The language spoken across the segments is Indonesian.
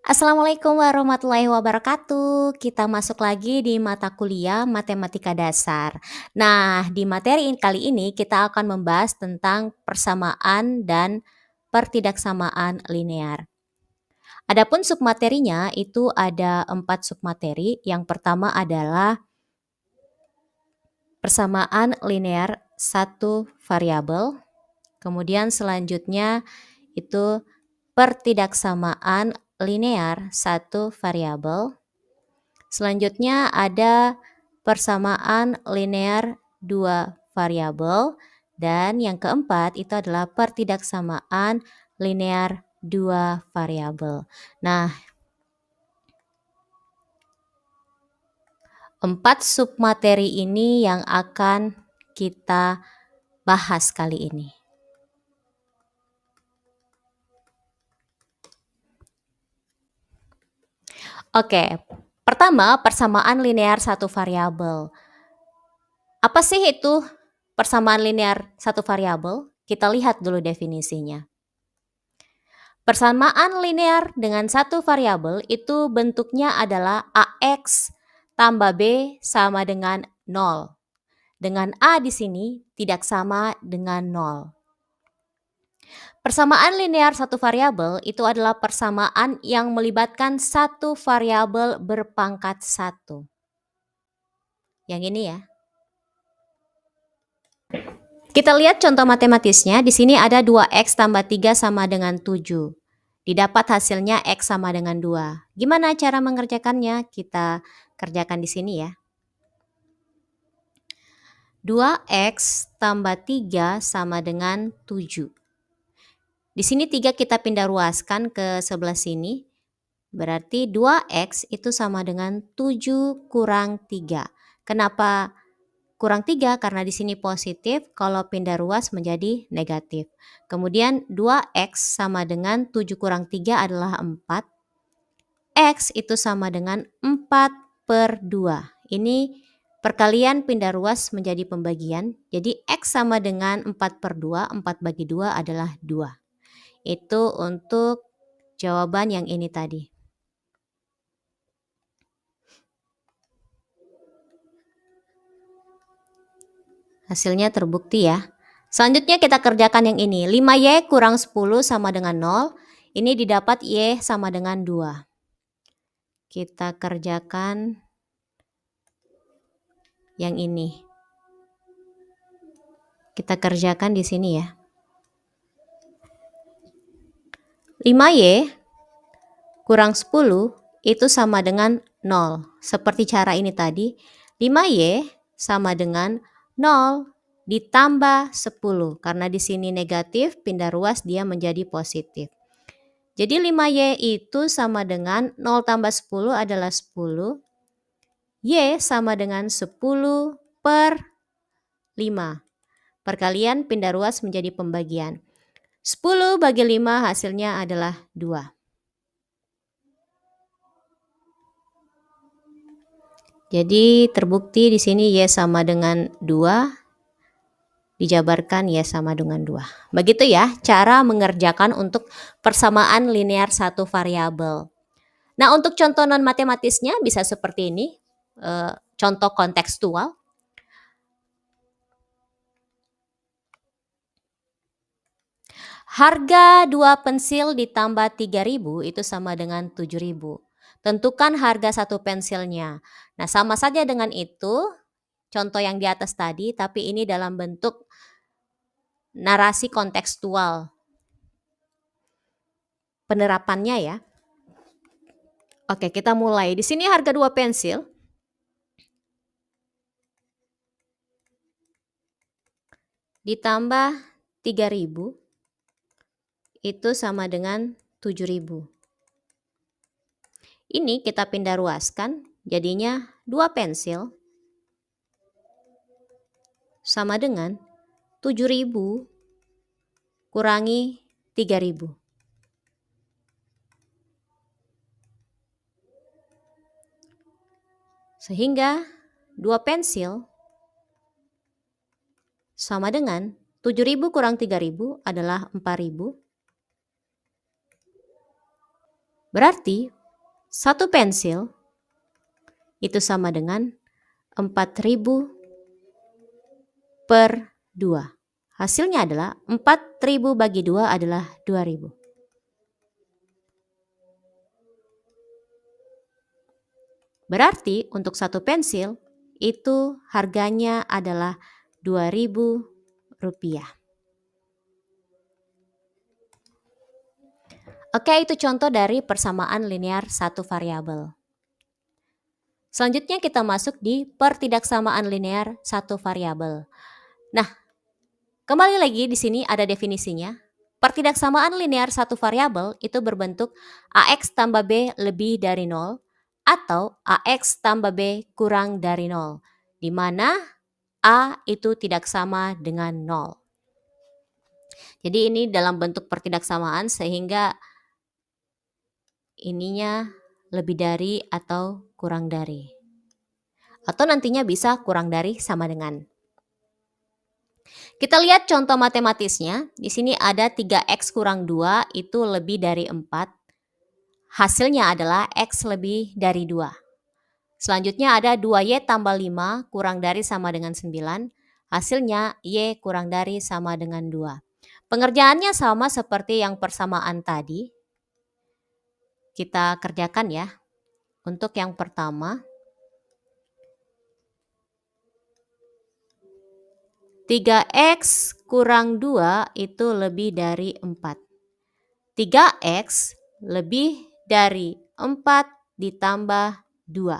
Assalamualaikum warahmatullahi wabarakatuh. Kita masuk lagi di mata kuliah Matematika Dasar. Nah, di materi kali ini kita akan membahas tentang persamaan dan pertidaksamaan linear. Adapun submaterinya itu ada 4 submateri. Yang pertama adalah persamaan linear satu variabel. Kemudian selanjutnya itu pertidaksamaan linear satu variabel. Selanjutnya ada persamaan linear dua variabel. Dan yang keempat itu adalah pertidaksamaan linear dua variabel. Nah, 4 submateri ini yang akan kita bahas kali ini. Oke, pertama persamaan linear satu variabel. Apa sih itu persamaan linear satu variabel? Kita lihat dulu definisinya. Persamaan linear dengan satu variabel itu bentuknya adalah AX tambah B sama dengan 0. Dengan A di sini tidak sama dengan 0. Persamaan linear satu variabel itu adalah persamaan yang melibatkan satu variabel berpangkat 1. Yang ini ya. Kita lihat contoh matematisnya. Di sini ada 2x tambah 3 sama dengan 7. Didapat hasilnya x sama dengan 2. Gimana cara mengerjakannya? Kita kerjakan di sini ya. 2x tambah 3 sama dengan 7. Di sini 3 kita pindah ruaskan ke sebelah sini. Berarti 2x itu sama dengan 7 kurang 3. Kenapa kurang 3? Karena di sini positif, kalau pindah ruas menjadi negatif. Kemudian 2x sama dengan 7 kurang 3 adalah 4. X itu sama dengan 4/2. Ini perkalian pindah ruas menjadi pembagian. Jadi X sama dengan 4/2, 4 bagi 2 adalah 2. Itu untuk jawaban yang ini tadi. Hasilnya terbukti ya. Selanjutnya kita kerjakan yang ini. 5Y kurang 10 sama dengan 0. Ini didapat Y sama dengan 2. Kita kerjakan yang ini. Kita kerjakan di sini ya. 5Y kurang 10 itu sama dengan 0. Seperti cara ini tadi. 5Y sama dengan 0 ditambah 10. Karena di sini negatif, pindah ruas dia menjadi positif. Jadi 5Y itu sama dengan 0 tambah 10 adalah 10. Y sama dengan 10/5. Perkalian pindah ruas menjadi pembagian. 10 bagi 5 hasilnya adalah 2. Jadi terbukti di sini Y sama dengan 2. Dijabarkan Y sama dengan 2. Begitu ya cara mengerjakan untuk persamaan linear satu variabel. Nah, untuk contoh non matematisnya bisa seperti ini. Contoh kontekstual. Harga 2 pensil ditambah 3.000 itu sama dengan 7.000. Tentukan harga satu pensilnya. Nah, sama saja dengan itu, contoh yang di atas tadi, tapi ini dalam bentuk narasi kontekstual. Penerapannya ya. Oke, kita mulai. Di sini harga 2 pensil. Ditambah 3.000. Itu sama dengan 7.000. Ini kita pindah ruaskan, jadinya 2 pensil sama dengan 7.000 kurangi 3.000. Sehingga 2 pensil sama dengan 7.000 kurang 3.000 adalah 4.000. Berarti Satu pensil itu sama dengan 4.000 per 2. Hasilnya adalah 4.000 bagi 2 adalah 2.000. Berarti untuk satu pensil itu harganya adalah Rp2.000. Oke, itu contoh dari persamaan linear satu variabel. Selanjutnya kita masuk di pertidaksamaan linear satu variabel. Nah, kembali lagi di sini ada definisinya. Pertidaksamaan linear satu variabel itu berbentuk AX tambah B lebih dari 0 atau AX tambah B kurang dari 0, di mana A itu tidak sama dengan 0. Jadi ini dalam bentuk pertidaksamaan sehingga ininya lebih dari atau kurang dari. Atau nantinya bisa kurang dari sama dengan. Kita lihat contoh matematisnya. Di sini ada 3x kurang 2 itu lebih dari 4. Hasilnya adalah X lebih dari 2. Selanjutnya ada 2Y tambah 5 kurang dari sama dengan 9. Hasilnya Y kurang dari sama dengan 2. Pengerjaannya sama seperti yang persamaan tadi. Kita kerjakan ya. Untuk yang pertama, 3x kurang 2 itu lebih dari 4. 3x lebih dari 4 ditambah 2.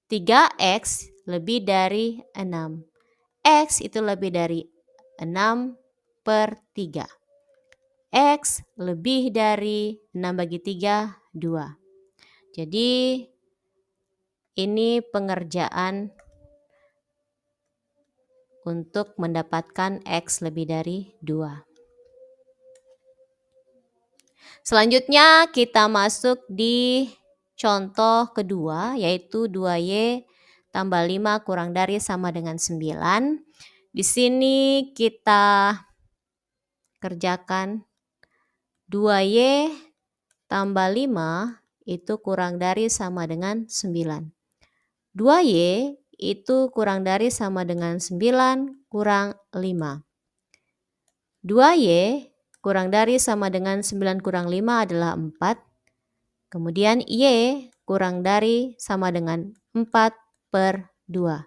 3x lebih dari 6. X itu lebih dari 6 per 3. X lebih dari 6 bagi 3, 2. Jadi ini pengerjaan untuk mendapatkan X lebih dari 2. Selanjutnya kita masuk di contoh kedua, yaitu 2Y tambah 5 kurang dari sama dengan 9. Di sini kita kerjakan 2Y tambah 5 itu kurang dari sama dengan 9. 2Y itu kurang dari sama dengan 9 kurang 5. 2Y kurang dari sama dengan 9 kurang 5 adalah 4. Kemudian Y kurang dari sama dengan 4 per 2.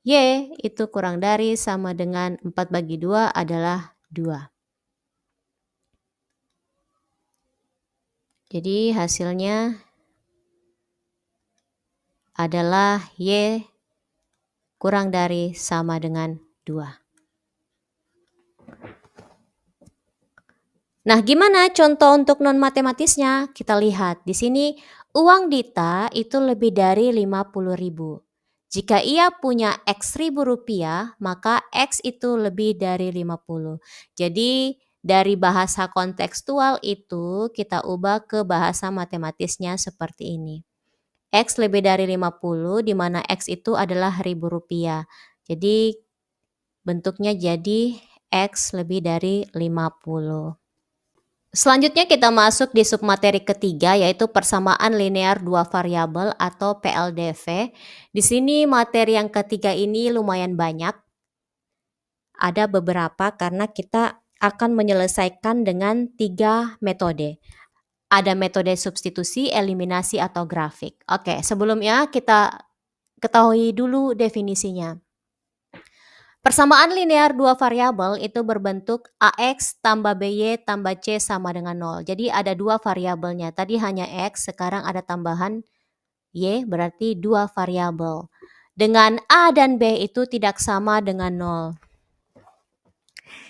Y itu kurang dari sama dengan 4 bagi 2 adalah 2. Jadi hasilnya adalah Y kurang dari sama dengan 2. Nah, gimana contoh untuk non-matematisnya? Kita lihat di sini uang Dita itu lebih dari 50.000. Jika ia punya X ribu rupiah, maka X itu lebih dari 50. Jadi dari bahasa kontekstual itu kita ubah ke bahasa matematisnya seperti ini. X lebih dari 50 di mana X itu adalah ribu rupiah. Jadi bentuknya jadi X lebih dari 50. Selanjutnya kita masuk di submateri ketiga, yaitu persamaan linear dua variabel atau PLDV. Di sini materi yang ketiga ini lumayan banyak. Ada beberapa karena kita akan menyelesaikan dengan 3 metode. Ada metode substitusi, eliminasi, atau grafik. Oke, sebelumnya kita ketahui dulu definisinya. Persamaan linear dua variabel itu berbentuk AX tambah BY tambah C sama dengan 0. Jadi ada dua variabelnya. Tadi hanya X, sekarang ada tambahan Y, berarti dua variabel. Dengan A dan B itu tidak sama dengan 0.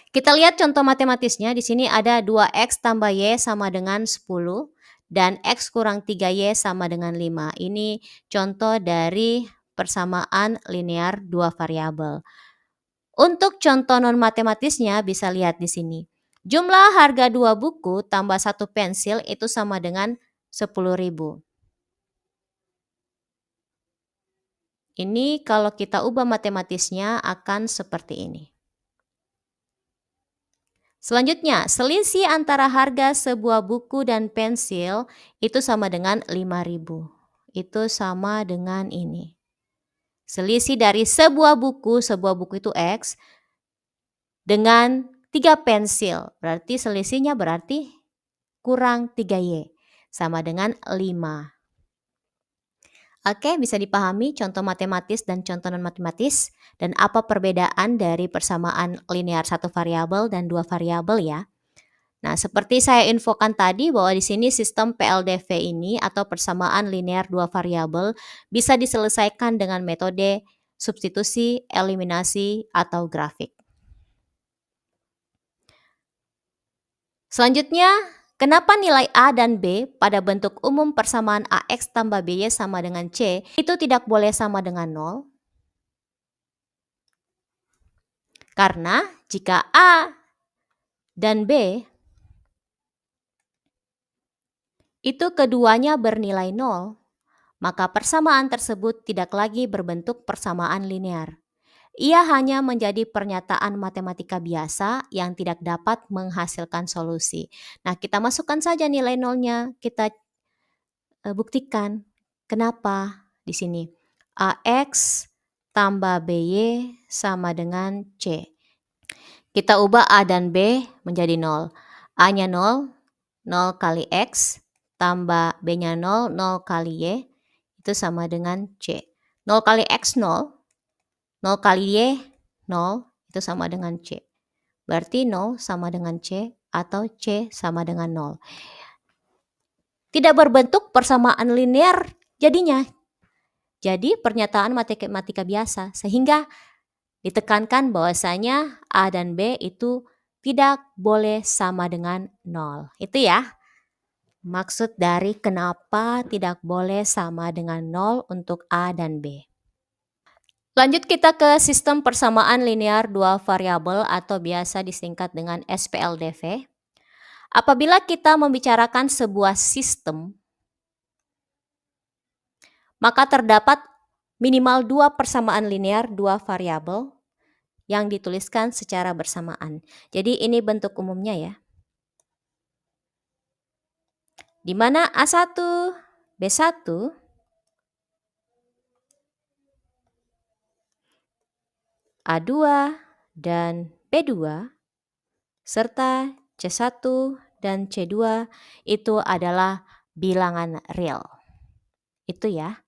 Kita lihat contoh matematisnya. Di sini ada 2X tambah Y sama dengan 10 dan X kurang 3Y sama dengan 5. Ini contoh dari persamaan linear dua variabel. Untuk contoh non-matematisnya bisa lihat di sini. Jumlah harga 2 buku tambah 1 pensil itu sama dengan 10.000. Ini kalau kita ubah matematisnya akan seperti ini. Selanjutnya, selisih antara harga sebuah buku dan pensil itu sama dengan 5.000. Itu sama dengan ini. Selisih dari sebuah buku itu X, dengan 3 pensil. Berarti selisihnya berarti kurang 3Y, sama dengan 5. Oke, bisa dipahami contoh matematis dan contoh non-matematis dan apa perbedaan dari persamaan linear satu variabel dan dua variabel ya. Nah, seperti saya infokan tadi bahwa di sini sistem PLDV ini atau persamaan linear dua variabel bisa diselesaikan dengan metode substitusi, eliminasi, atau grafik. Selanjutnya, kenapa nilai A dan B pada bentuk umum persamaan AX tambah BY sama dengan C itu tidak boleh sama dengan 0? Karena jika A dan B itu keduanya bernilai 0, maka persamaan tersebut tidak lagi berbentuk persamaan linear. Ia hanya menjadi pernyataan matematika biasa yang tidak dapat menghasilkan solusi. Nah, kita masukkan saja nilai nolnya, kita buktikan. Kenapa? Di sini AX tambah BY sama dengan C. Kita ubah A dan B menjadi 0. A-nya 0, 0 kali X, tambah B-nya 0, 0 kali Y, itu sama dengan C. 0 kali X 0, 0 kali Y 0, itu sama dengan C. Berarti 0 sama dengan C atau C sama dengan 0. Tidak berbentuk persamaan linear jadinya. Jadi pernyataan matematika biasa, sehingga ditekankan bahwasanya A dan B itu tidak boleh sama dengan 0. Itu ya maksud dari kenapa tidak boleh sama dengan 0 untuk A dan B. Lanjut kita ke sistem persamaan linear dua variabel atau biasa disingkat dengan SPLDV. Apabila kita membicarakan sebuah sistem, maka terdapat minimal dua persamaan linear dua variabel yang dituliskan secara bersamaan. Jadi ini bentuk umumnya ya. Di mana A1, B1, A2, dan B2, serta C1 dan C2 itu adalah bilangan real. Itu ya.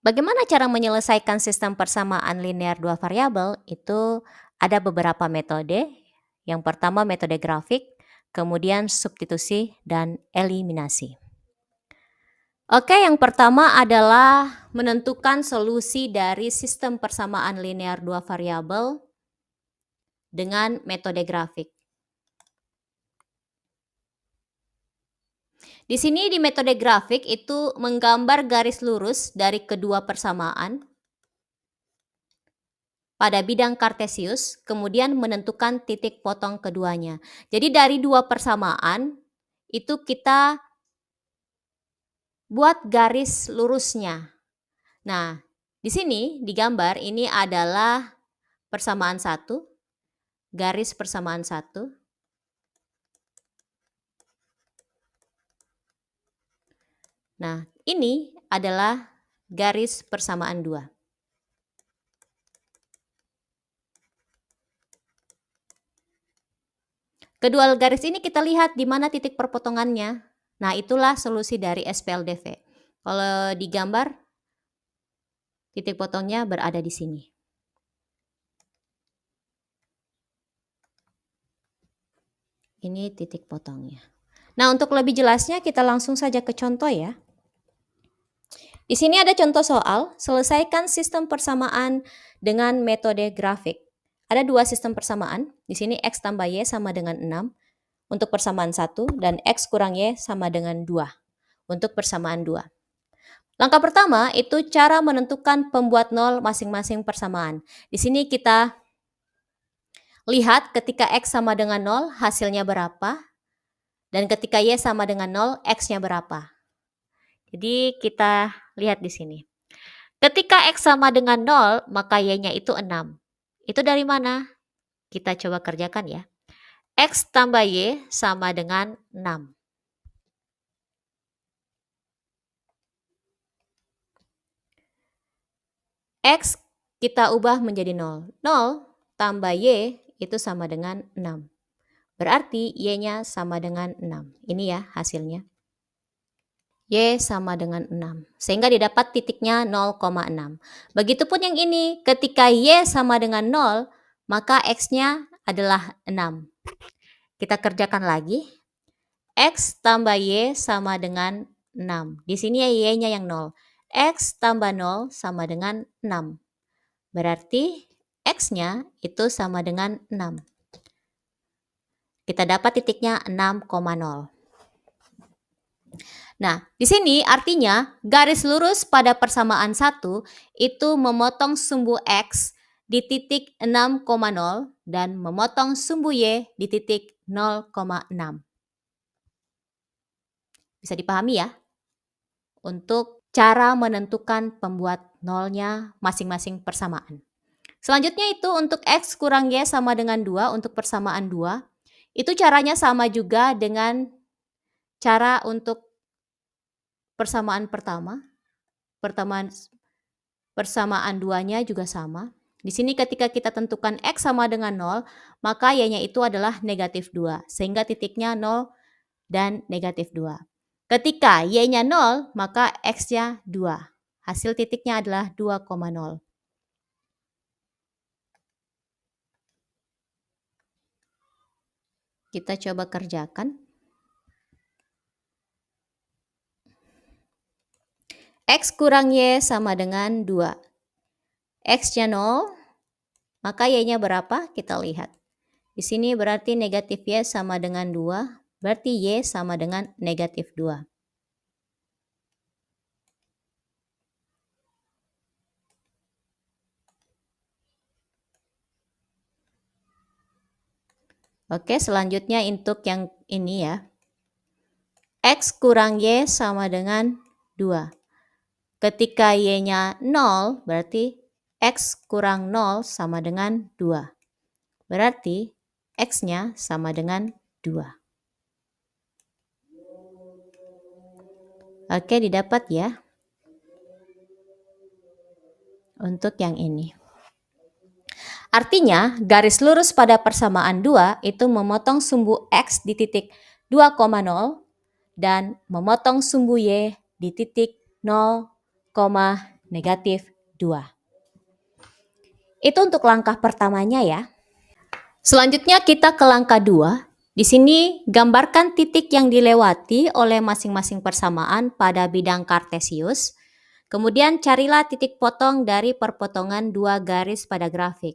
Bagaimana cara menyelesaikan sistem persamaan linear dua variabel? Itu ada beberapa metode. Yang pertama metode grafik, kemudian substitusi dan eliminasi. Oke, yang pertama adalah menentukan solusi dari sistem persamaan linear dua variabel dengan metode grafik. Di sini di metode grafik itu menggambar garis lurus dari kedua persamaan pada bidang kartesius, kemudian menentukan titik potong keduanya. Jadi dari dua persamaan itu kita buat garis lurusnya. Nah, di sini di gambar ini adalah persamaan 1, garis persamaan 1. Nah, ini adalah garis persamaan 2. Kedua garis ini kita lihat di mana titik perpotongannya. Nah, itulah solusi dari SPLDV. Kalau digambar, titik potongnya berada di sini. Ini titik potongnya. Nah, untuk lebih jelasnya kita langsung saja ke contoh ya. Di sini ada contoh soal, selesaikan sistem persamaan dengan metode grafik. Ada dua sistem persamaan, di sini X tambah Y sama dengan 6 untuk persamaan 1 dan X kurang Y sama dengan 2 untuk persamaan 2. Langkah pertama itu cara menentukan pembuat nol masing-masing persamaan. Di sini kita lihat ketika X sama dengan 0 hasilnya berapa dan ketika Y sama dengan 0 X-nya berapa. Jadi kita lihat di sini. Ketika X sama dengan 0, maka Y-nya itu 6. Itu dari mana? Kita coba kerjakan ya. X tambah Y sama dengan 6. X kita ubah menjadi 0. 0 tambah Y itu sama dengan 6. Berarti Y-nya sama dengan 6. Ini ya hasilnya. Y sama dengan 6. Sehingga didapat titiknya 0,6. Begitupun yang ini, ketika Y sama dengan 0, maka X-nya adalah 6. Kita kerjakan lagi. X tambah Y sama dengan 6. Di sini Y-nya yang 0. X tambah 0 sama dengan 6. Berarti X-nya itu sama dengan 6. Kita dapat titiknya 6,0. Nah, di sini artinya garis lurus pada persamaan 1 itu memotong sumbu X di titik 6,0 dan memotong sumbu Y di titik 0,6. Bisa dipahami ya? Untuk cara menentukan pembuat nolnya masing-masing persamaan. Selanjutnya itu untuk X kurang Y sama dengan 2 untuk persamaan 2. Itu caranya sama juga dengan cara untuk persamaan pertama. Persamaan 2-nya juga sama. Di sini ketika kita tentukan X sama dengan 0, maka Y-nya itu adalah negatif 2. Sehingga titiknya 0 dan negatif 2. Ketika Y-nya 0, maka X-nya 2. Hasil titiknya adalah 2,0. Kita coba kerjakan. X kurang Y sama dengan 2. X-nya 0, maka Y-nya berapa? Kita lihat. Di sini berarti negatif Y sama dengan 2, berarti Y sama dengan negatif 2. Oke, selanjutnya untuk yang ini ya. X kurang Y sama dengan 2. Ketika Y-nya 0, berarti X kurang 0 sama dengan 2. Berarti X-nya sama dengan 2. Oke, didapat ya. Untuk yang ini. Artinya, garis lurus pada persamaan 2 itu memotong sumbu X di titik 2,0 dan memotong sumbu Y di titik 0, negatif 2. Itu untuk langkah pertamanya ya. Selanjutnya kita ke langkah 2. Di sini gambarkan titik yang dilewati oleh masing-masing persamaan pada bidang kartesius. Kemudian carilah titik potong dari perpotongan dua garis pada grafik.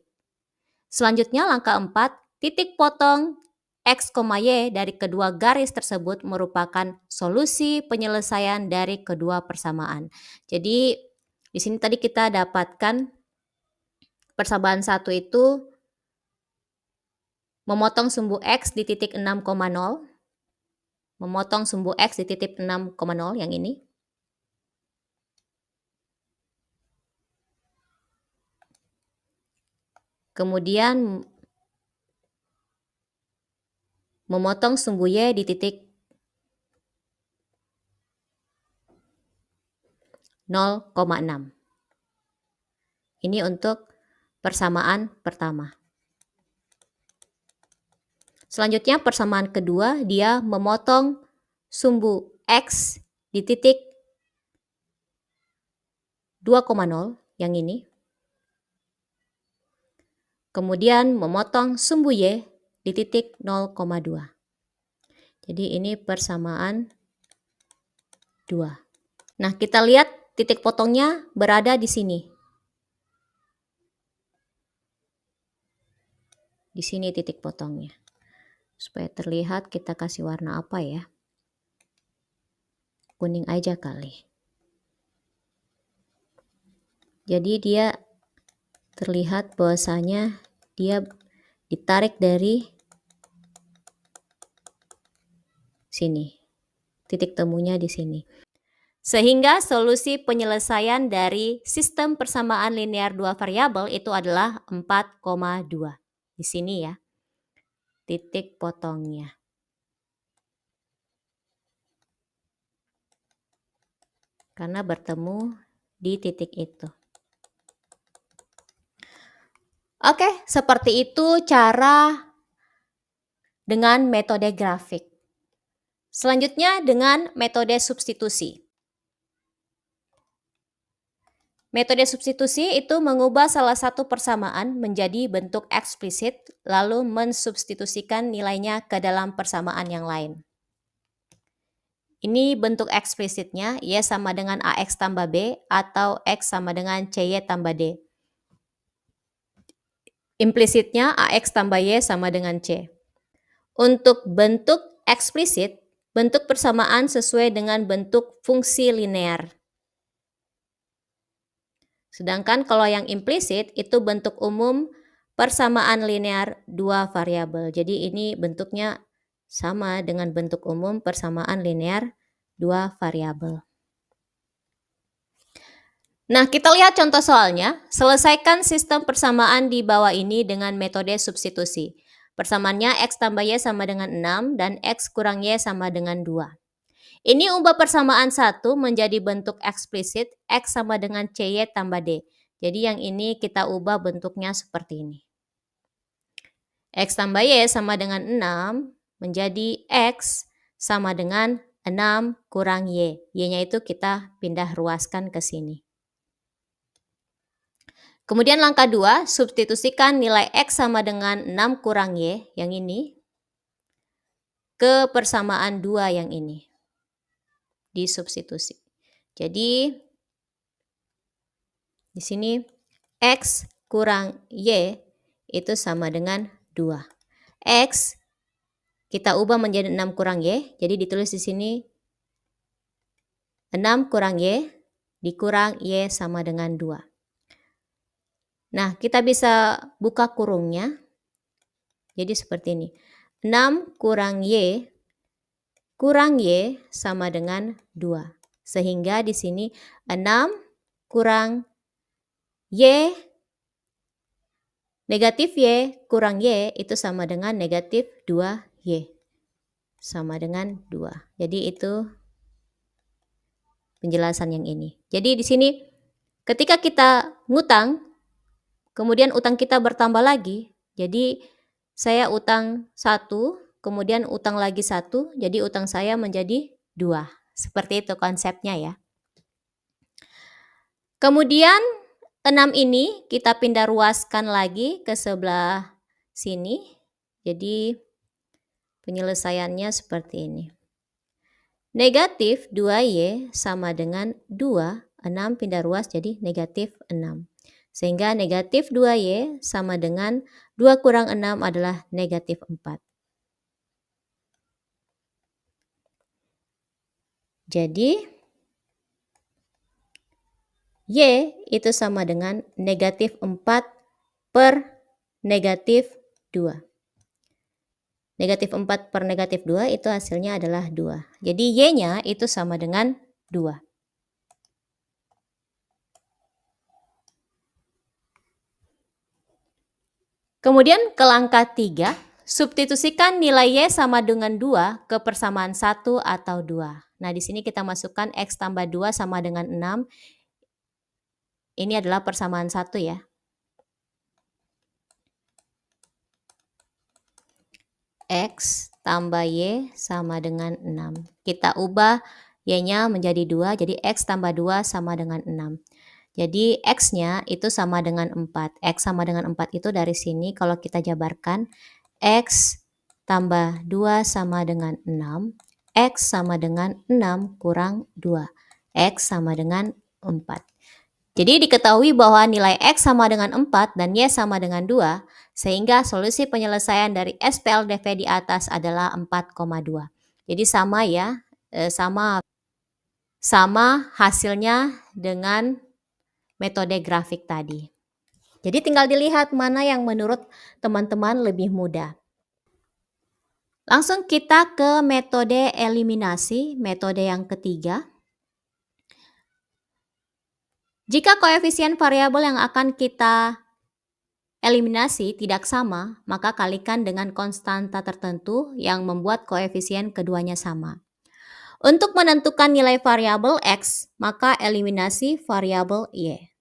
Selanjutnya langkah 4, titik potong X, Y dari kedua garis tersebut merupakan solusi penyelesaian dari kedua persamaan. Jadi di sini tadi kita dapatkan persamaan 1 itu memotong sumbu X di titik 6,0, memotong sumbu X di titik 6,0 yang ini. Kemudian memotong sumbu Y di titik 0,6. Ini untuk persamaan pertama. Selanjutnya persamaan kedua, dia memotong sumbu X di titik 2,0 yang ini. Kemudian memotong sumbu Y di titik 0,2. Jadi ini persamaan 2. Nah, kita lihat titik potongnya berada di sini. Di sini titik potongnya. Supaya terlihat kita kasih warna apa ya? Kuning aja kali. Jadi dia terlihat bahwasanya dia ditarik dari sini. Titik temunya di sini. Sehingga solusi penyelesaian dari sistem persamaan linear dua variabel itu adalah 4,2. Di sini ya, titik potongnya. Karena bertemu di titik itu. Oke, seperti itu cara dengan metode grafik. Selanjutnya dengan metode substitusi. Metode substitusi itu mengubah salah satu persamaan menjadi bentuk eksplisit, lalu mensubstitusikan nilainya ke dalam persamaan yang lain. Ini bentuk eksplisitnya, Y sama dengan AX tambah B atau X sama dengan CY tambah D. Implisitnya AX tambah Y sama dengan C. Untuk bentuk eksplisit, bentuk persamaan sesuai dengan bentuk fungsi linear. Sedangkan kalau yang implisit itu bentuk umum persamaan linear dua variabel. Jadi ini bentuknya sama dengan bentuk umum persamaan linear dua variabel. Nah, kita lihat contoh soalnya. Selesaikan sistem persamaan di bawah ini dengan metode substitusi. Persamaannya X tambah Y sama dengan 6 dan X kurang Y sama dengan 2. Ini ubah persamaan 1 menjadi bentuk eksplisit X sama dengan CY tambah D. Jadi yang ini kita ubah bentuknya seperti ini. X tambah Y sama dengan 6 menjadi X sama dengan 6 kurang Y. Y-nya itu kita pindah ruaskan ke sini. Kemudian langkah 2, substitusikan nilai X sama dengan 6 kurang Y, yang ini, ke persamaan 2 yang ini. Disubstitusi. Jadi, di sini X kurang Y itu sama dengan 2. X kita ubah menjadi 6 kurang Y, jadi ditulis di sini 6 kurang Y dikurang Y sama dengan 2. Nah, kita bisa buka kurungnya. Jadi seperti ini. 6 kurang Y sama dengan 2. Sehingga di sini 6 kurang Y negatif Y kurang Y itu sama dengan negatif 2Y. Sama dengan 2. Jadi itu penjelasan yang ini. Jadi di sini ketika kita ngutang, kemudian utang kita bertambah lagi. Jadi saya utang 1, kemudian utang lagi 1, jadi utang saya menjadi 2. Seperti itu konsepnya ya. Kemudian 6 ini kita pindah ruaskan lagi ke sebelah sini. Jadi penyelesaiannya seperti ini. Negatif 2Y sama dengan 2, 6 pindah ruas jadi negatif 6. Sehingga negatif 2Y sama dengan 2 kurang 6 adalah negatif 4. Jadi, Y itu sama dengan negatif 4 per negatif 2. Negatif 4 per negatif 2 itu hasilnya adalah 2. Jadi Y-nya itu sama dengan 2. Kemudian ke langkah 3, substitusikan nilai Y sama dengan 2 ke persamaan 1 atau 2. Nah, di sini kita masukkan X tambah 2 sama dengan 6. Ini adalah persamaan 1 ya. X tambah Y sama dengan 6. Kita ubah Y-nya menjadi 2, jadi X tambah 2 sama dengan 6. Jadi X-nya itu sama dengan 4. X sama dengan 4 itu dari sini kalau kita jabarkan, X tambah 2 sama dengan 6. X sama dengan 6 kurang 2. X sama dengan 4. Jadi diketahui bahwa nilai X sama dengan 4 dan Y sama dengan 2, sehingga solusi penyelesaian dari SPLDV di atas adalah 4,2. Jadi sama ya, sama hasilnya dengan metode grafik tadi. Jadi tinggal dilihat mana yang menurut teman-teman lebih mudah. Langsung kita ke metode eliminasi, metode yang ketiga. Jika koefisien variabel yang akan kita eliminasi tidak sama, maka kalikan dengan konstanta tertentu yang membuat koefisien keduanya sama. Untuk menentukan nilai variabel X, maka eliminasi variabel Y.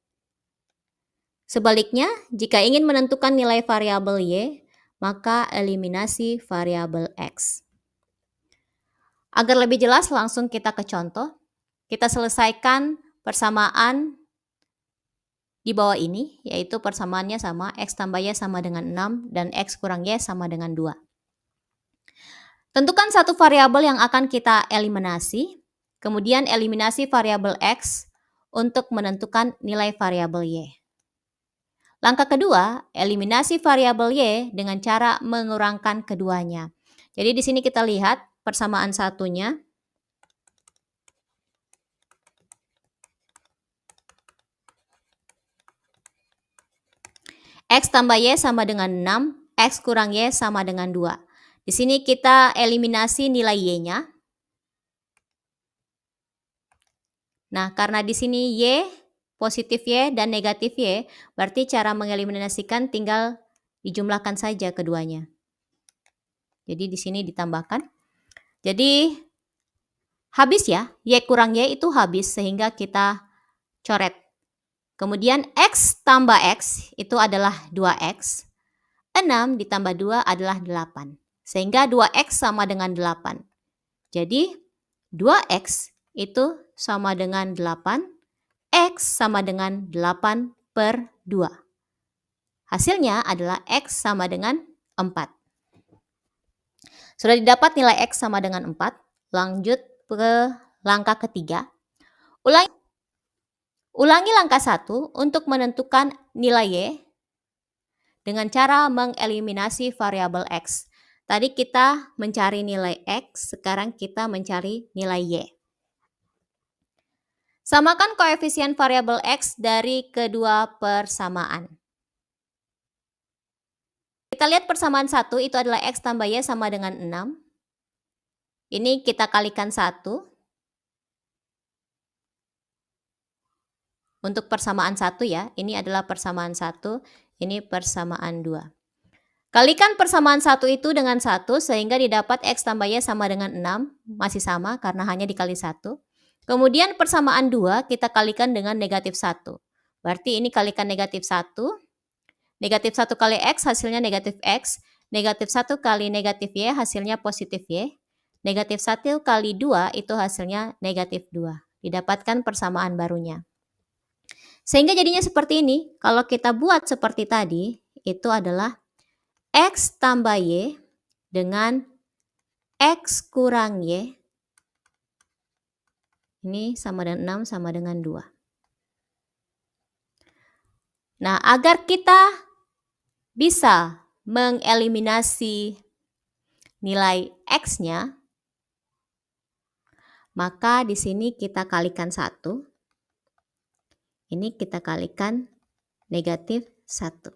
Sebaliknya, jika ingin menentukan nilai variabel Y, maka eliminasi variabel X. Agar lebih jelas, langsung kita ke contoh. Kita selesaikan persamaan di bawah ini, yaitu persamaannya sama, X tambah Y sama dengan 6 dan X kurang Y sama dengan 2. Tentukan satu variabel yang akan kita eliminasi, kemudian eliminasi variabel X untuk menentukan nilai variabel Y. Langkah kedua, eliminasi variabel Y dengan cara mengurangkan keduanya. Jadi di sini kita lihat persamaan satunya. X tambah Y sama dengan 6, X kurang Y sama dengan 2. Di sini kita eliminasi nilai Y-nya. Nah, karena di sini Y, positif Y dan negatif Y, berarti cara mengeliminasikan tinggal dijumlahkan saja keduanya. Jadi di sini ditambahkan. Jadi habis ya, Y kurang Y itu habis sehingga kita coret. Kemudian X tambah X itu adalah 2X. 6 ditambah 2 adalah 8. Sehingga 2X sama dengan 8. Jadi 2X itu sama dengan 8. X sama dengan 8 per 2. Hasilnya adalah X sama dengan 4. Sudah didapat nilai X sama dengan 4. Lanjut ke langkah ketiga. Ulangi langkah 1 untuk menentukan nilai Y dengan cara mengeliminasi variabel X. Tadi kita mencari nilai X, sekarang kita mencari nilai Y. Samakan koefisien variabel X dari kedua persamaan. Kita lihat persamaan 1 itu adalah X tambah Y sama dengan 6. Ini kita kalikan 1. Untuk persamaan 1 ya, ini adalah persamaan 1, ini persamaan 2. Kalikan persamaan 1 itu dengan 1 sehingga didapat X tambah Y sama dengan 6. Masih sama karena hanya dikali 1. Kemudian persamaan 2 kita kalikan dengan negatif 1. Berarti ini kalikan negatif 1. Negatif 1 kali X hasilnya negatif X. Negatif 1 kali negatif Y hasilnya positif Y. Negatif 1 kali 2 itu hasilnya negatif 2. Didapatkan persamaan barunya. Sehingga jadinya seperti ini. Kalau kita buat seperti tadi, itu adalah X tambah Y dengan X kurang Y. Ini sama dengan 6 sama dengan 2. Nah, agar kita bisa mengeliminasi nilai X-nya, maka di sini kita kalikan 1. Ini kita kalikan negatif 1.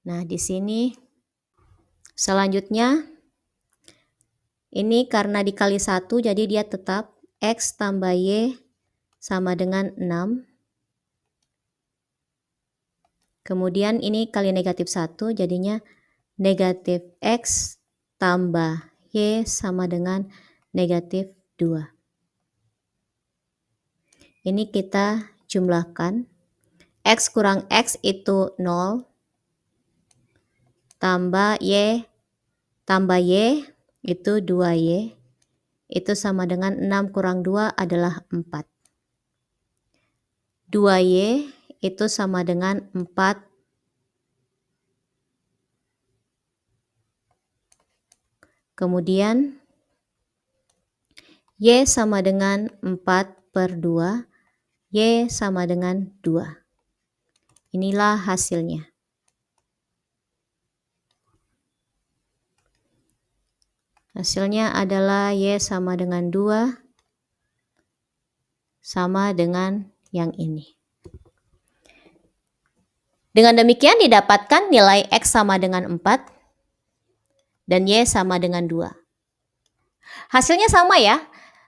Nah, di sini selanjutnya ini karena dikali 1 jadi dia tetap X tambah Y sama dengan 6. Kemudian ini kali negatif 1 jadinya negatif X tambah Y sama dengan negatif 2. Ini kita jumlahkan. X kurang X itu 0. Tambah Y itu 2Y. Itu sama dengan 6 kurang 2 adalah 4. 2Y itu sama dengan 4. Kemudian Y sama dengan 4 per 2. Y sama dengan 2. Inilah hasilnya. Hasilnya adalah Y sama dengan 2 sama dengan yang ini. Dengan demikian didapatkan nilai X sama dengan 4 dan Y sama dengan 2. Hasilnya sama ya.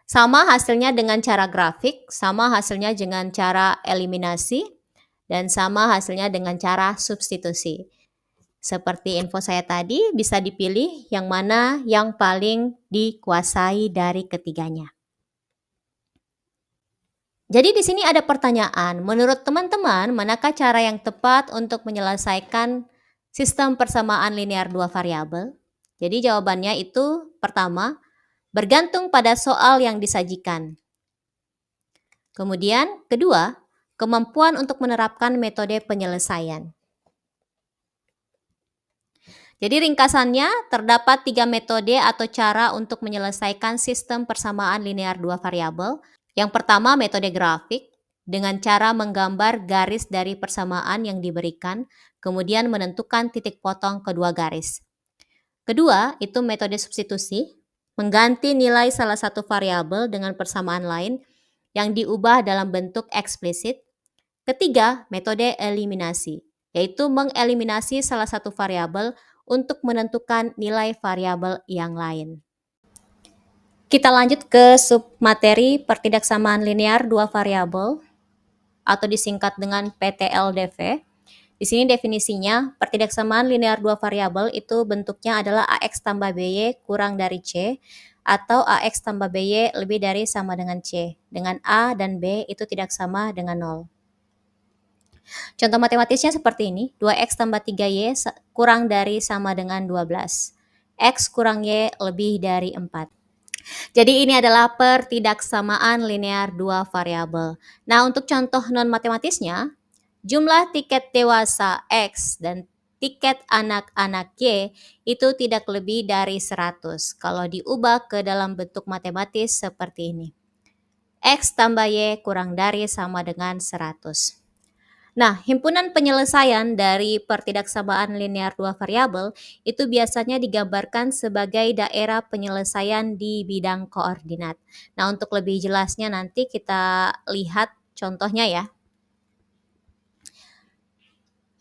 Sama hasilnya dengan cara grafik, sama hasilnya dengan cara eliminasi, dan sama hasilnya dengan cara substitusi. Seperti info saya tadi, bisa dipilih yang mana yang paling dikuasai dari ketiganya. Jadi di sini ada pertanyaan, menurut teman-teman, manakah cara yang tepat untuk menyelesaikan sistem persamaan linear dua variabel? Jadi jawabannya itu pertama, bergantung pada soal yang disajikan. Kemudian, kedua, kemampuan untuk menerapkan metode penyelesaian. Jadi ringkasannya, terdapat 3 metode atau cara untuk menyelesaikan sistem persamaan linear dua variabel. Yang pertama, metode grafik, dengan cara menggambar garis dari persamaan yang diberikan, kemudian menentukan titik potong kedua garis. Kedua, itu metode substitusi, mengganti nilai salah satu variabel dengan persamaan lain yang diubah dalam bentuk eksplisit. Ketiga, metode eliminasi, yaitu mengeliminasi salah satu variabel untuk menentukan nilai variabel yang lain. Kita lanjut ke submateri pertidaksamaan linear dua variabel atau disingkat dengan PTLDV. Di sini definisinya, pertidaksamaan linear dua variabel itu bentuknya adalah AX tambah BY kurang dari C atau AX tambah BY lebih dari sama dengan C, dengan A dan B itu tidak sama dengan 0. Contoh matematisnya seperti ini, 2X tambah 3Y kurang dari sama dengan 12. X kurang Y lebih dari 4. Jadi ini adalah pertidaksamaan linear dua variabel. Nah, untuk contoh non-matematisnya, jumlah tiket dewasa X dan tiket anak-anak Y itu tidak lebih dari 100 kalau diubah ke dalam bentuk matematis seperti ini. X tambah Y kurang dari sama dengan 100. Nah, himpunan penyelesaian dari pertidaksamaan linear dua variabel itu biasanya digambarkan sebagai daerah penyelesaian di bidang koordinat. Nah, untuk lebih jelasnya nanti kita lihat contohnya ya.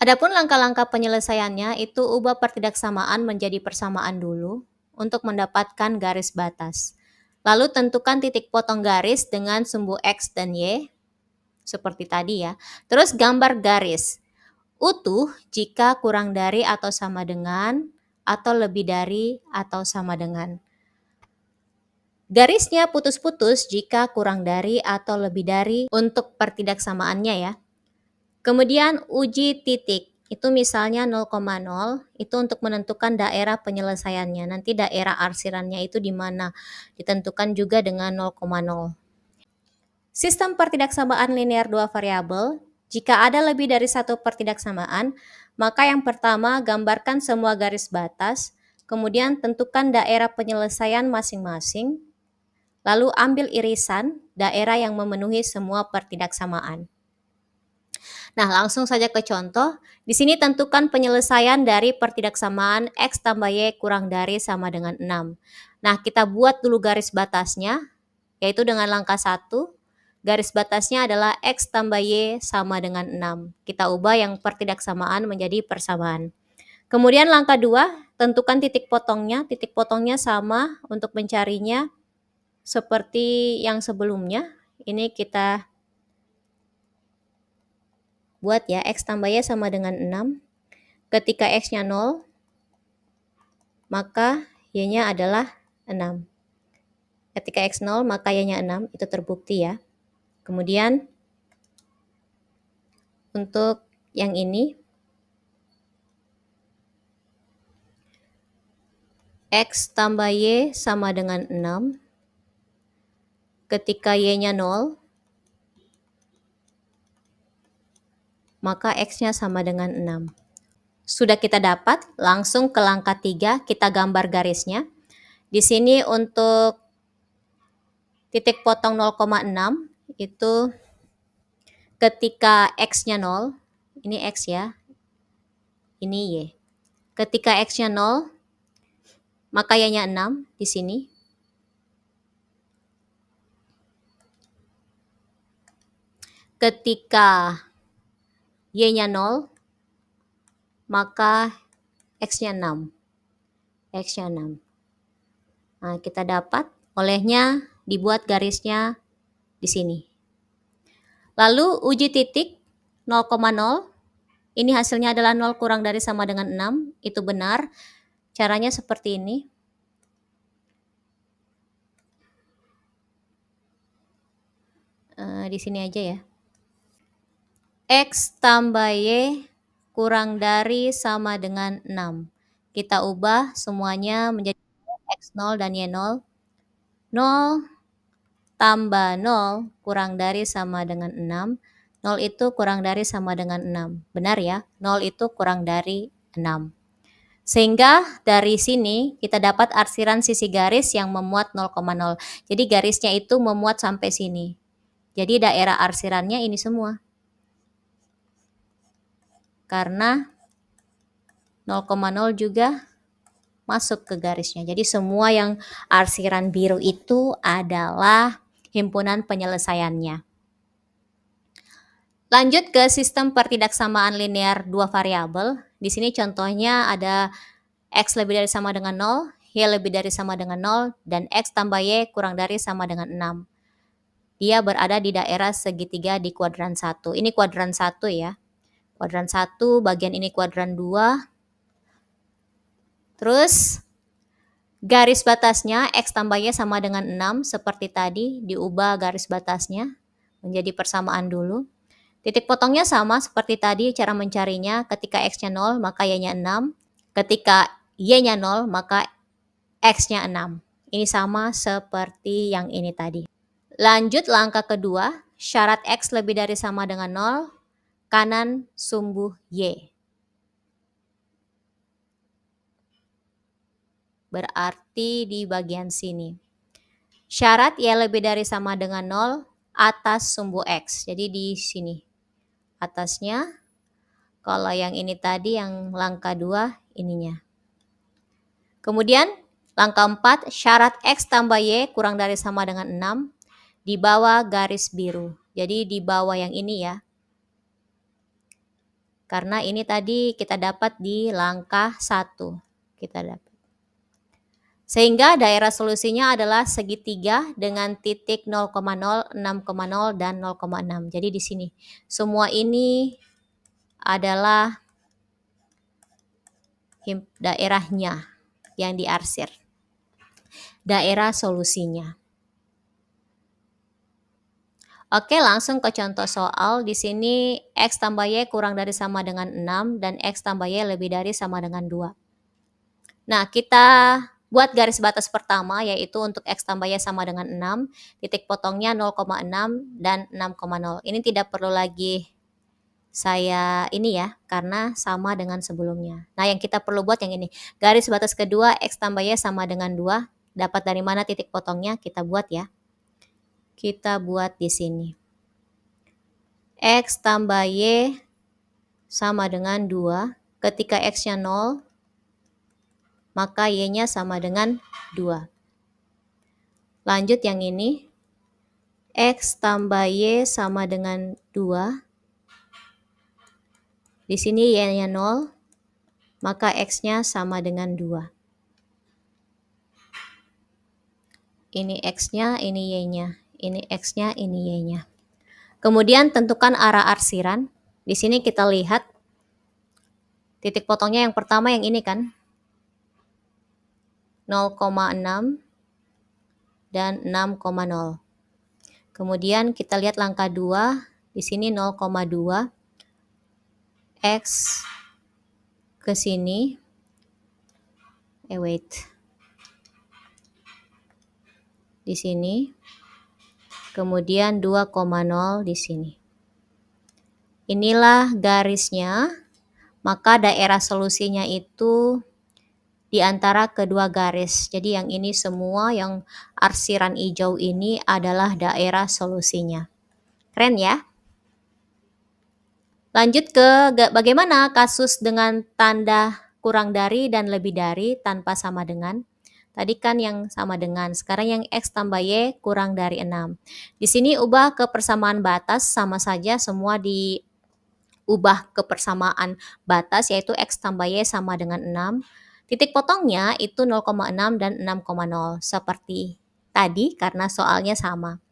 Adapun langkah-langkah penyelesaiannya itu ubah pertidaksamaan menjadi persamaan dulu untuk mendapatkan garis batas. Lalu tentukan titik potong garis dengan sumbu X dan Y, seperti tadi ya. Terus gambar garis utuh jika kurang dari atau sama dengan, atau lebih dari atau sama dengan. Garisnya putus-putus jika kurang dari atau lebih dari untuk pertidaksamaannya ya. Kemudian uji titik, itu misalnya 0,0, itu untuk menentukan daerah penyelesaiannya. Nanti daerah arsirannya itu di mana, ditentukan juga dengan 0,0. Sistem pertidaksamaan linear dua variabel, jika ada lebih dari satu pertidaksamaan, maka yang pertama gambarkan semua garis batas, kemudian tentukan daerah penyelesaian masing-masing, lalu ambil irisan daerah yang memenuhi semua pertidaksamaan. Nah, langsung saja ke contoh. Di sini tentukan penyelesaian dari pertidaksamaan X tambah Y kurang dari sama dengan 6. Nah, kita buat dulu garis batasnya, yaitu dengan langkah 1. Garis batasnya adalah X tambah Y sama dengan 6. Kita ubah yang pertidaksamaan menjadi persamaan. Kemudian langkah 2, tentukan titik potongnya. Titik potongnya sama untuk mencarinya seperti yang sebelumnya. Ini kita buat ya, X tambah Y sama dengan 6. Ketika X-nya 0, maka Y-nya adalah 6. Ketika X 0, maka Y-nya 6. Itu terbukti ya. Kemudian untuk yang ini, X tambah Y sama dengan 6. Ketika Y-nya 0, maka X-nya sama dengan 6. Sudah kita dapat, langsung ke langkah 3, kita gambar garisnya. Di sini untuk titik potong 0,6, itu ketika X-nya 0, ini X ya, ini Y. Ketika X-nya 0, maka Y-nya 6 di sini. Ketika Y-nya 0, maka X-nya 6. X-nya 6. Nah, kita dapat olehnya dibuat garisnya di sini. Lalu uji titik 0,0, ini hasilnya adalah 0 kurang dari sama dengan 6, itu benar. Caranya seperti ini. Di sini aja ya. X tambah Y kurang dari sama dengan 6. Kita ubah semuanya menjadi X0 dan Y0. 0 tambah 0 kurang dari sama dengan 6. 0 itu kurang dari sama dengan 6. Benar ya? 0 itu kurang dari 6. Sehingga dari sini kita dapat arsiran sisi garis yang memuat 0,0. Jadi garisnya itu memuat sampai sini. Jadi daerah arsirannya ini semua. Karena 0,0 juga masuk ke garisnya. Jadi semua yang arsiran biru itu adalah himpunan penyelesaiannya. Lanjut ke sistem pertidaksamaan linear dua variabel. Di sini contohnya ada X lebih dari sama dengan 0, Y lebih dari sama dengan 0, dan X tambah Y kurang dari sama dengan 6. Dia berada di daerah segitiga di kuadran 1. Ini kuadran 1 ya. Kuadran 1, bagian ini kuadran 2. Terus garis batasnya X tambah Y sama dengan 6, seperti tadi, diubah garis batasnya menjadi persamaan dulu. Titik potongnya sama seperti tadi, cara mencarinya ketika X-nya 0 maka Y-nya 6, ketika Y-nya 0 maka X-nya 6. Ini sama seperti yang ini tadi. Lanjut langkah kedua, syarat X lebih dari sama dengan 0, kanan sumbu Y. Berarti di bagian sini. Syarat Y lebih dari sama dengan 0, atas sumbu X. Jadi di sini. Atasnya, kalau yang ini tadi yang langkah 2, ininya. Kemudian langkah 4, syarat X tambah Y kurang dari sama dengan 6, di bawah garis biru. Jadi di bawah yang ini ya. Karena ini tadi kita dapat di langkah 1. Kita dapat. Sehingga daerah solusinya adalah segitiga dengan titik 0,0, 6,0, dan 0,6. Jadi di sini. Semua ini adalah daerahnya yang diarsir. Daerah solusinya. Oke, langsung ke contoh soal. Di sini X tambah Y kurang dari sama dengan 6 dan X tambah Y lebih dari sama dengan 2. Nah, kita buat garis batas pertama yaitu untuk X tambah Y sama dengan 6, titik potongnya 0,6 dan 6,0. Ini tidak perlu lagi saya ini ya, karena sama dengan sebelumnya. Nah, yang kita perlu buat yang ini. Garis batas kedua X tambah Y sama dengan 2. Dapat dari mana titik potongnya? Kita buat ya. Kita buat di sini. X tambah Y sama dengan 2. Ketika X-nya 0, maka Y-nya sama dengan 2. Lanjut yang ini. X tambah Y sama dengan 2. Di sini Y-nya 0, maka X-nya sama dengan 2. Ini X-nya, ini Y-nya. Ini X-nya, ini Y-nya. Kemudian tentukan arah arsiran. Di sini kita lihat titik potongnya yang pertama yang ini kan. 0,6 dan 6,0. Kemudian kita lihat langkah 2. Di sini 0,2. X ke sini. Di sini. Kemudian 2,0 di sini. Inilah garisnya, maka daerah solusinya itu di antara kedua garis. Jadi yang ini semua yang arsiran hijau ini adalah daerah solusinya. Keren ya? Lanjut ke bagaimana kasus dengan tanda kurang dari dan lebih dari tanpa sama dengan. Tadi kan yang sama dengan, sekarang yang X tambah Y kurang dari 6. Di sini ubah ke persamaan batas, sama saja semua diubah ke persamaan batas, yaitu X tambah Y sama dengan 6. Titik potongnya itu 0,6 dan 6,0, seperti tadi karena soalnya sama.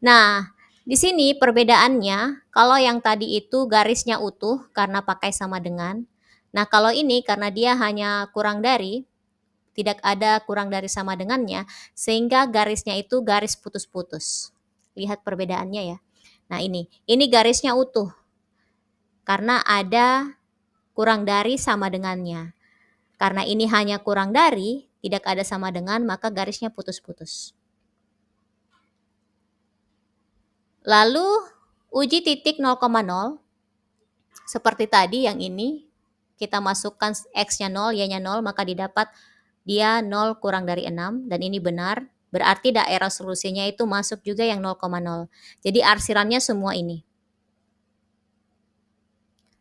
Nah, di sini perbedaannya, kalau yang tadi itu garisnya utuh karena pakai sama dengan. Nah, kalau ini karena dia hanya kurang dari, tidak ada kurang dari sama dengannya, sehingga garisnya itu garis putus-putus. Lihat perbedaannya ya. Nah, ini garisnya utuh karena ada kurang dari sama dengannya. Karena ini hanya kurang dari, tidak ada sama dengan, maka garisnya putus-putus. Lalu uji titik 0,0 seperti tadi yang ini, kita masukkan X-nya 0, Y-nya 0, maka didapat dia 0 kurang dari 6, dan ini benar. Berarti daerah solusinya itu masuk juga yang 0,0. Jadi arsirannya semua ini.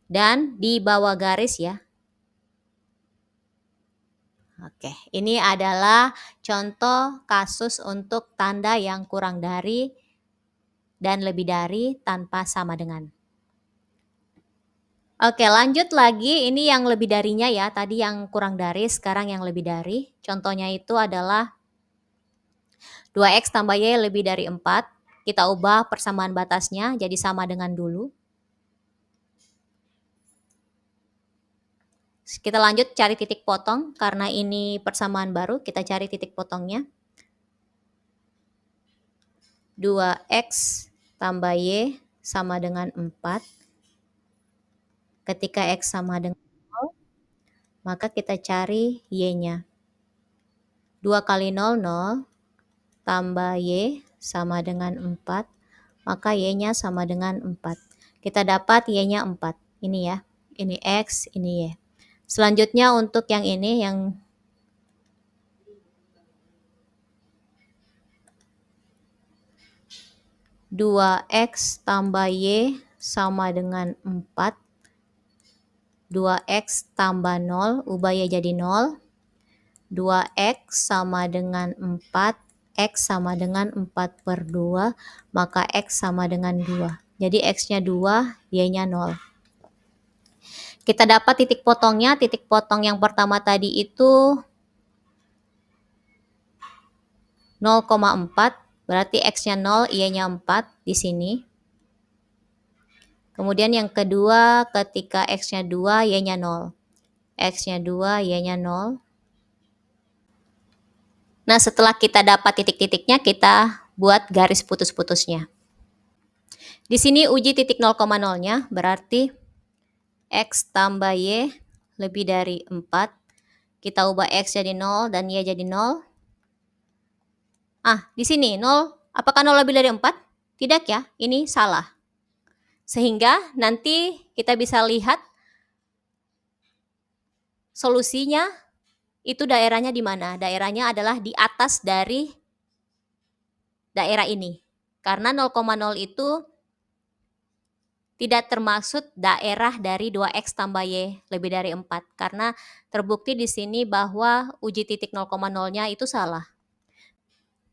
Dan di bawah garis ya. Oke, ini adalah contoh kasus untuk tanda yang kurang dari dan lebih dari tanpa sama dengan. Oke, lanjut lagi. Ini yang lebih darinya ya. Tadi yang kurang dari, sekarang yang lebih dari. Contohnya itu adalah 2x tambah y lebih dari 4. Kita ubah persamaan batasnya jadi sama dengan dulu. Kita lanjut cari titik potong. Karena ini persamaan baru, kita cari titik potongnya. 2x tambah y sama dengan 4. Ketika x sama dengan 0, maka kita cari y-nya. 2 kali 0, 0. Tambah y sama dengan 4. Maka y-nya sama dengan 4. Kita dapat y-nya 4. Ini ya. Ini x, ini y. Selanjutnya untuk yang ini, yang dua x tambah y sama dengan 4. 2x tambah 0, ubah y jadi 0. 2x sama dengan 4. X sama dengan 4 per 2, maka x sama dengan 2. Jadi x-nya 2, y-nya 0. Kita dapat titik potongnya. Titik potong yang pertama tadi itu 0,4. Berarti x-nya 0, y-nya 4 di sini. Kemudian yang kedua ketika x-nya 2, y-nya 0. X-nya 2, y-nya 0. Nah, setelah kita dapat titik-titiknya, kita buat garis putus-putusnya. Di sini uji titik 0,0-nya, berarti x tambah y lebih dari 4. Kita ubah x jadi 0 dan y jadi 0. Di sini 0. Apakah 0 lebih dari 4? Tidak ya, ini salah. Sehingga nanti kita bisa lihat solusinya itu daerahnya di mana. Daerahnya adalah di atas dari daerah ini. Karena 0,0 itu tidak termaksud daerah dari 2x tambah y lebih dari 4. Karena terbukti di sini bahwa uji titik 0,0-nya itu salah.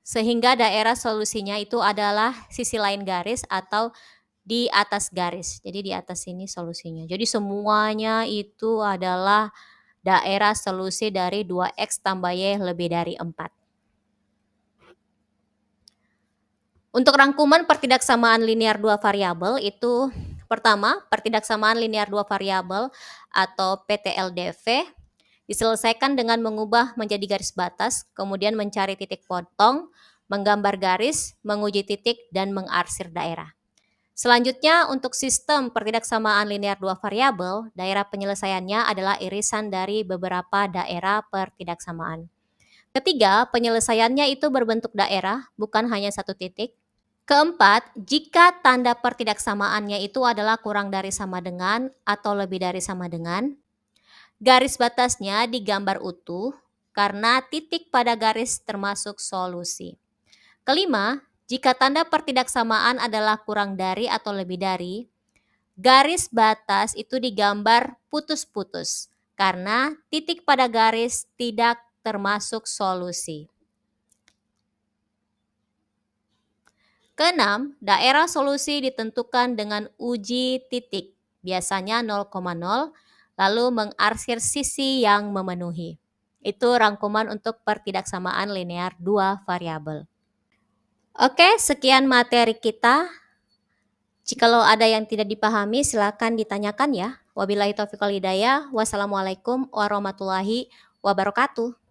Sehingga daerah solusinya itu adalah sisi lain garis atau di atas garis. Jadi di atas sini solusinya. Jadi semuanya itu adalah daerah solusi dari 2x tambah y lebih dari 4. Untuk rangkuman pertidaksamaan linear dua variabel itu pertama, pertidaksamaan linear dua variabel atau PTLDV diselesaikan dengan mengubah menjadi garis batas, kemudian mencari titik potong, menggambar garis, menguji titik, dan mengarsir daerah. Selanjutnya, untuk sistem pertidaksamaan linear dua variabel, daerah penyelesaiannya adalah irisan dari beberapa daerah pertidaksamaan. Ketiga, penyelesaiannya itu berbentuk daerah, bukan hanya satu titik. Keempat, jika tanda pertidaksamaannya itu adalah kurang dari sama dengan atau lebih dari sama dengan, garis batasnya digambar utuh karena titik pada garis termasuk solusi. Kelima, jika tanda pertidaksamaan adalah kurang dari atau lebih dari, garis batas itu digambar putus-putus karena titik pada garis tidak termasuk solusi. Keenam, daerah solusi ditentukan dengan uji titik, biasanya 0,0, lalu mengarsir sisi yang memenuhi. Itu rangkuman untuk pertidaksamaan linear dua variabel. Oke, sekian materi kita. Jikalau ada yang tidak dipahami, silakan ditanyakan ya. Wabillahi taufiq wal hidayah. Wassalamualaikum warahmatullahi wabarakatuh.